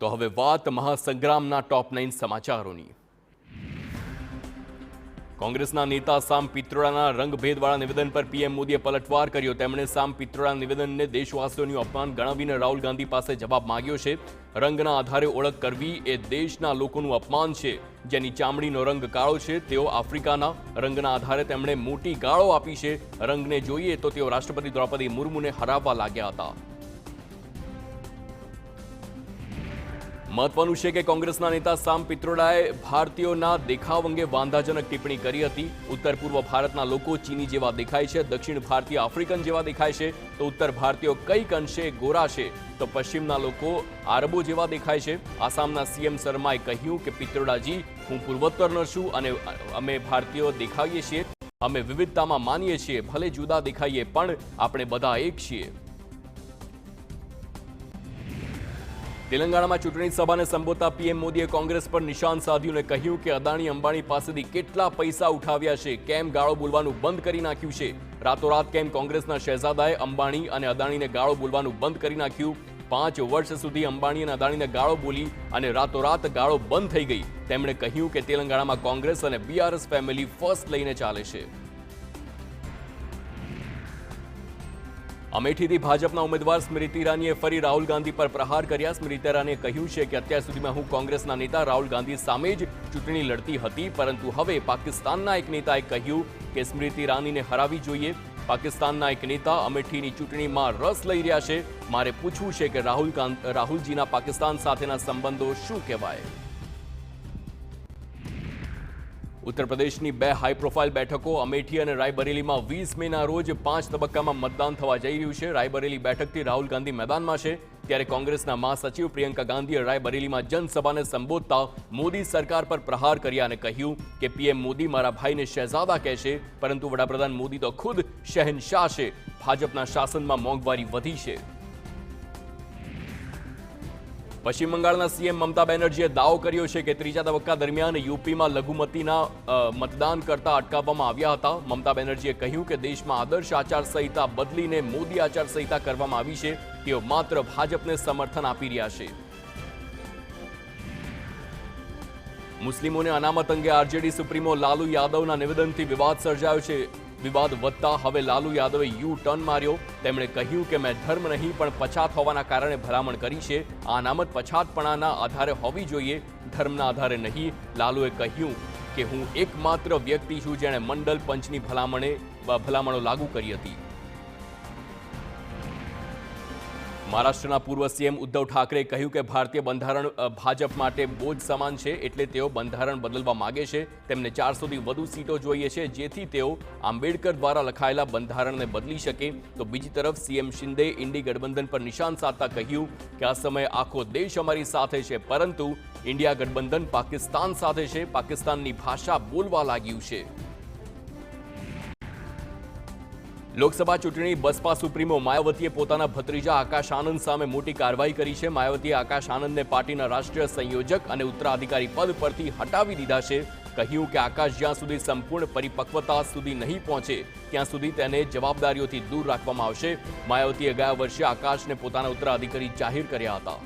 તો હવે વાત મહાસંગ્રામના ટોપ 9 સમાચારોની। કોંગ્રેસના નેતા સામ પિત્રોડાના રંગભેદવાળા નિવેદન પર પીએમ મોદીએ પલટવાર કર્યો। તેમણે સામ પિત્રોડાના નિવેદનને દેશવાસીઓનું અપમાન ગણાવીને રાહુલ ગાંધી પાસે જવાબ માંગ્યો છે। રંગના આધારે ઓળખ કરવી એ દેશના લોકોનું અપમાન છે। જેની ચામડીનો રંગ કાળો છે તેઓ આફ્રિકાના રંગના આધારે તેમણે મોટી ગાળો આપી છે। રંગને જોઈએ તો તેઓ રાષ્ટ્રપતિ દ્રૌપદી મુર્મુને હરાવવા લાગ્યા હતા। મહત્વનું છે કે કોંગ્રેસના નેતા સામ પિત્રોડાએ ભારતીયોના દેખાવ અંગે વાંધાજનક ટિપ્પણી કરી હતી। ઉત્તર પૂર્વ ભારતના લોકો ચીની જેવા દેખાય છે, દક્ષિણ ભારતીય આફ્રિકન જેવા દેખાય છે, તો ઉત્તર ભારતીયો કંઈક અંશે ગોરા છે, તો પશ્ચિમના લોકો આરબો જેવા દેખાય છે। આસામના સીએમ શર્માએ કહ્યું કે પિત્રોડાજી, હું પૂર્વોત્તરનો છું અને અમે ભારતીયો દેખાઈએ છીએ, અમે વિવિધતામાં માનીએ છીએ, ભલે જુદા દેખાઈએ પણ આપણે બધા એક છીએ। તેલંગાણામાં ચૂંટણી સભાને સંબોધતા પીએમ મોદીએ કોંગ્રેસ પર નિશાન સાધ્યું અને કહ્યું કે અદાણી અંબાણી પાસેથી કેટલા પૈસા ઉઠાવ્યા છે, કેમ ગાળો બોલવાનું બંધ કરી નાખ્યું છે। રાતોરાત કેમ કોંગ્રેસના શહેજાદાએ અંબાણી અને અદાણીને ગાળો બોલવાનું બંધ કરી નાખ્યું। 5 વર્ષ સુધી અંબાણી અને અદાણીને ગાળો બોલી અને રાતોરાત ગાળો બંધ થઈ ગઈ। તેમણે કહ્યું કે તેલંગાણામાં કોંગ્રેસ અને બીઆરએસ ફેમિલી ફર્સ્ટ લઈને ચાલે છે। અમેઠીથી ભાજપના ઉમેદવાર સ્મૃતિ ઈરાનીએ ફરી રાહુલ ગાંધી પર પ્રહાર કર્યા। સ્મૃતિ ઈરાનીએ કહ્યું છે કે અત્યાર સુધીમાં હું કોંગ્રેસના નેતા રાહુલ ગાંધી સામે જ ચૂંટણી લડતી હતી, પરંતુ હવે પાકિસ્તાનના એક નેતાએ કહ્યું કે સ્મૃતિ ઈરાનીને હરાવવી જોઈએ। પાકિસ્તાનના એક નેતા અમેઠીની ચૂંટણીમાં રસ લઈ રહ્યા છે। મારે પૂછવું છે કે રાહુલજીના પાકિસ્તાન સાથેના સંબંધો શું કહેવાય। ઉત્તર પ્રદેશની 2 હાઈ પ્રોફાઇલ બેઠકો અમેઠી અને રાયબરેલીમાં 20 મેના રોજ 5 તબક્કામાં મતદાન થવા જઈ રહ્યું છે। રાયબરેલી બેઠકથી રાહુલ ગાંધી મેદાનમાં છે, ત્યારે કોંગ્રેસના મહાસચિવ પ્રિયંકા ગાંધીએ રાયબરેલીમાં જનસભાને સંબોધતા મોદી સરકાર પર પ્રહાર કર્યા અને કહ્યું કે પીએમ મોદી મારા ભાઈને શહેજાદા કહે છે, પરંતુ વડાપ્રધાન મોદી તો ખુદ શહેનશાહ છે। ભાજપના શાસનમાં મોંઘવારી વધી છે। પશ્ચિમ બંગાળના સીએમ મમતા બેનર્જીએ દાવો કર્યો છે કે ત્રીજા તબક્કા દરમિયાન યુપીમાં લઘુમતીના મતદાન કરતા અટકાવવામાં આવ્યા હતા। મમતા બેનર્જીએ કહ્યું કે દેશમાં આદર્શ આચારસંહિતા બદલીને મોદી આચારસંહિતા કરવામાં આવી છે। તેઓ માત્ર ભાજપને સમર્થન આપી રહ્યા છે। મુસ્લિમોને અનામત અંગે આરજેડી સુપ્રીમો લાલુ યાદવના નિવેદનથી વિવાદ સર્જાયો છે। વિવાદ વધતા હવે લાલુ યાદવે યુ ટર્ન માર્યો। તેમણે કહ્યું કે મેં ધર્મ નહીં પણ પછાત હોવાના કારણે ભલામણ કરી છે। આ અનામત પછાતપણાના આધારે હોવી જોઈએ, ધર્મના આધારે નહીં। લાલુએ કહ્યું કે હું એકમાત્ર વ્યક્તિ છું જેણે મંડળ પંચની ભલામણો લાગુ કરી હતી। મહારાષ્ટ્રના પૂર્વ સીએમ ઉદ્ધવ ઠાકરેએ કહ્યું કે ભારતીય બંધારણ ભાજપ માટે બોજ સમાન છે, એટલે તેઓ બંધારણ બદલવા માગે છે। તેમને 400થી વધુ સીટો જોઈએ છે, જેથી તેઓ આંબેડકર દ્વારા લખાયેલા બંધારણને બદલી શકે। તો બીજી તરફ સીએમ શિંદે ઇન્ડી ગઠબંધન પર નિશાન સાધતા કહ્યું કે આ સમયે આખો દેશ અમારી સાથે છે, પરંતુ ઇન્ડિયા ગઠબંધન પાકિસ્તાન સાથે છે, પાકિસ્તાનની ભાષા બોલવા લાગ્યું છે। લોકસભા ચૂંટણી બસપા સુપ્રીમો માયાવતીએ પોતાના ભત્રીજા આકાશ આનંદ સામે મોટી કાર્યવાહી કરી છે। માયાવતીએ આકાશ આનંદને પાર્ટીના રાષ્ટ્રીય સંયોજક અને ઉત્તરાધિકારી પદ પરથી હટાવી દીધા છે। કહ્યું કે આકાશ જ્યાં સુધી સંપૂર્ણ પરિપક્વતા સુધી નહીં પહોંચે ત્યાં સુધી તેને જવાબદારીઓથી દૂર રાખવામાં આવશે। માયાવતીએ ગયા વર્ષે આકાશને પોતાના ઉત્તરાધિકારી જાહેર કર્યા હતા।